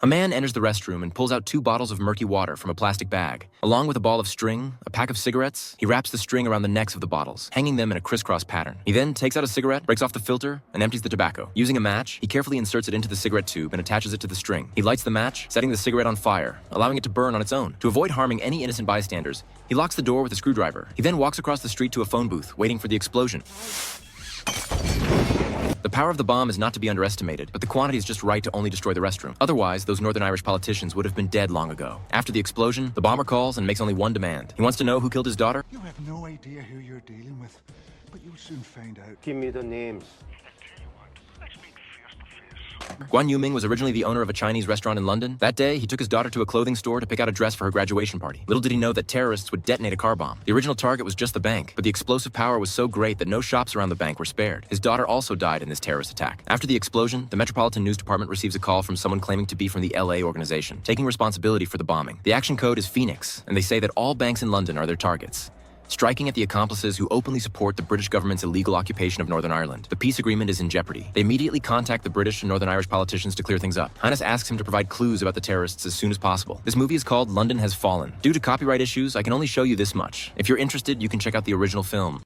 A man enters the restroom and pulls out 2 bottles of murky water from a plastic bag. Along with a ball of string, a pack of cigarettes, he wraps the string around the necks of the bottles, hanging them in a crisscross pattern. He then takes out a cigarette, breaks off the filter, and empties the tobacco. Using a match, he carefully inserts it into the cigarette tube and attaches it to the string. He lights the match, setting the cigarette on fire, allowing it to burn on its own. To avoid harming any innocent bystanders, he locks the door with a screwdriver. He then walks across the street to a phone booth, waiting for the explosion. The power of the bomb is not to be underestimated, but the quantity is just right to only destroy the restroom. Otherwise, those Northern Irish politicians would have been dead long ago. After the explosion, the bomber calls and makes only one demand. He wants to know who killed his daughter. You have no idea who you're dealing with, but you'll soon find out. Give me the names. Guan Yuming was originally the owner of a Chinese restaurant in London. That day, he took his daughter to a clothing store to pick out a dress for her graduation party. Little did he know that terrorists would detonate a car bomb. The original target was just the bank, but the explosive power was so great that no shops around the bank were spared. His daughter also died in this terrorist attack. After the explosion, the Metropolitan News Department receives a call from someone claiming to be from the LA organization, taking responsibility for the bombing. The action code is Phoenix, and they say that all banks in London are their targets, striking at the accomplices who openly support the British government's illegal occupation of Northern Ireland. The peace agreement is in jeopardy. They immediately contact the British and Northern Irish politicians to clear things up. Hines asks him to provide clues about the terrorists as soon as possible. This movie is called London Has Fallen. Due to copyright issues, I can only show you this much. If you're interested, you can check out the original film.